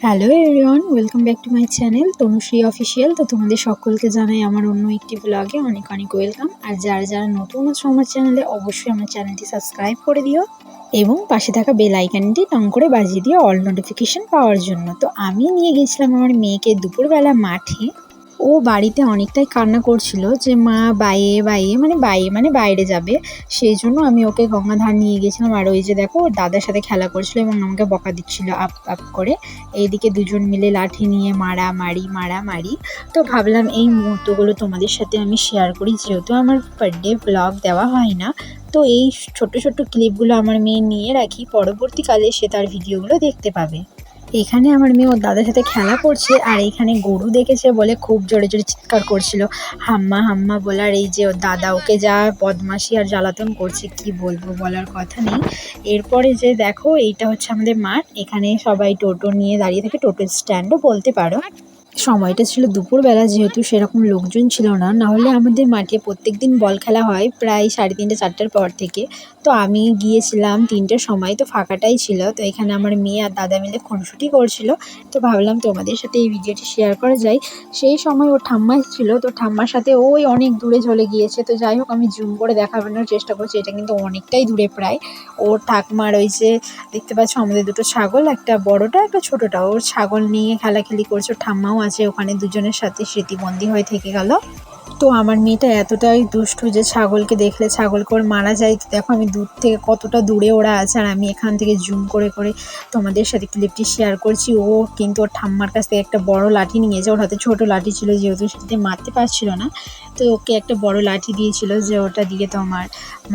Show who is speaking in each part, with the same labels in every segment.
Speaker 1: Hello everyone, welcome back to my channel Tanushree official. তো তোমাদের সকলকে জানাই আমার অন্য একটি ব্লগে অনেক অনেক ওয়েলকাম। আর যারা নতুন আছো আমার চ্যানেলে, অবশ্যই আমার চ্যানেলটি সাবস্ক্রাইব করে দিও এবং পাশে থাকা বেল আইকনটি টং করে বাজিয়ে দিও অল নোটিফিকেশন পাওয়ার জন্য। তো আমি নিয়ে গেছিলাম আমার মেয়েকে দুপুরবেলা মাঠে। ও বাড়িতে অনেকটাই কান্না করছিল যে মা বাইয়ে বাইয়ে মানে বাইরে যাবে। সেই জন্য আমি ওকে গঙ্গাধার নিয়ে গেছিলাম। আর ওই যে দেখো, ওর দাদার সাথে খেলা করছিল এবং আমাকে বকা দিচ্ছিল আপ আপ করে। এইদিকে দুজন মিলে লাঠি নিয়ে মারামারি। তো ভাবলাম এই মুহূর্তগুলো তোমাদের সাথে আমি শেয়ার করি, যেহেতু আমার পার ডে ব্লগ দেওয়া হয় না। তো এই ছোট্ট ছোট্ট ক্লিপগুলো আমার মেয়ে নিয়ে রাখি, পরবর্তীকালে সে তার ভিডিওগুলো দেখতে পাবে। এখানে আমার মেয়ে ওর দাদার সাথে খেলা করছে, আর এইখানে গরু দেখেছে বলে খুব জোরে জোরে চিৎকার করছিল, হাম্মা হাম্মা বলার। এই যে ওর দাদা ওকে যা বদমাশি আর জ্বালাতন করছে কি বলবো, বলার কথা নেই। এরপরে যে দেখো, এইটা হচ্ছে আমাদের মাঠ। এখানে সবাই টোটো নিয়ে দাঁড়িয়ে থাকে, টোটো স্ট্যান্ডও বলতে পারো। সময়টা ছিল দুপুরবেলা, যেহেতু সেরকম লোকজন ছিল না। নাহলে আমাদের মাঠে প্রত্যেকদিন বল খেলা হয় প্রায় 3:30-4টার পর থেকে। তো আমি গিয়েছিলাম 3টের সময়, তো ফাঁকাটাই ছিল। তো এখানে আমার মেয়ে আর দাদা মিলে খুনসুটি করছিল। তো ভাবলাম তোমাদের সাথে এই ভিডিওটি শেয়ার করা যায়। সেই সময় ওর ঠাম্মা ছিল, তো ঠাম্মার সাথে ওই অনেক দূরে চলে গিয়েছে। তো যাই হোক, আমি জুম করে দেখানোর চেষ্টা করছি, এটা কিন্তু অনেকটাই দূরে প্রায়। ওর ঠাকমার ওই যে দেখতে পাচ্ছ আমাদের দুটো ছাগল, একটা বড়টা একটা ছোটটা, ওর ছাগল নিয়ে খেলাখেলি করছে। ওর ঠাম্মাও আছে ওখানে, দুজনের সাথে স্মৃতিবন্দী হয়ে থেকে গেল। তো আমার মেয়েটা এতটাই দুষ্টু যে ছাগলকে দেখলে ছাগলকে ওর মারা যায়। তো দেখো আমি দূর থেকে কতটা দূরে ওরা আছে, আর আমি এখান থেকে জুম করে করে তোমাদের সাথে ক্লিপটি শেয়ার করছি। ও কিন্তু ওর ঠাম্মার কাছ থেকে একটা বড় লাঠি নিয়েছে। ওর হাতে ছোট লাঠি ছিল, যেহেতু সেটাতে মারতে পারছিল না। তো ওকে একটা বড় লাঠি দিয়েছিল যে ওটা দিয়ে তোমার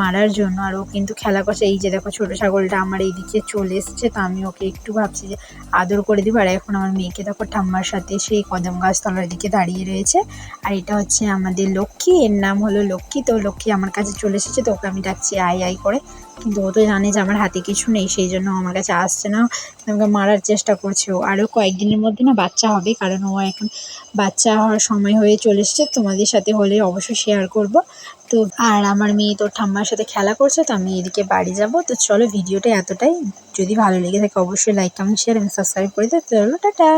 Speaker 1: মারার জন্য। আর ও কিন্তু খেলা করছে। এই যে দেখো, ছোট ছাগলটা আমার এইদিকে চলে এসছে। তো আমি ওকে একটু ভাবছি যে আদর করে দিব। আর এখন আমার মেয়েকে দেখো ঠাম্মার সাথে সেই কদম গাছ তলার দিকে দাঁড়িয়ে রয়েছে। আর এটা হচ্ছে আমাদের লক্ষ্মী, এর নাম হলো লক্ষ্মী। তো লক্ষ্মী আমার কাছে চলে এসেছে, তো ওকে আমি ডাকছি আই আই করে। কিন্তু ও তো জানে যে আমার হাতে কিছু নেই, সেই জন্য আমার কাছে আসছে না, আমাকে মারার চেষ্টা করছে। ও আরও কয়েকদিনের মধ্যে না বাচ্চা হবে, কারণ ও এখন বাচ্চা হওয়ার সময় হয়ে চলে এসছে। তোমাদের সাথে হলে অবশ্যই শেয়ার করব। তো আর আমার মেয়ে তোর ঠাম্মার সাথে খেলা করছে, তো আমি এদিকে বাড়ি যাব। তো চলো, ভিডিওটা এতটাই। যদি ভালো লেগে থাকে অবশ্যই লাইক কমেন্ট শেয়ার এবং সাবস্ক্রাইব করে দিতে। চলো, টাটা।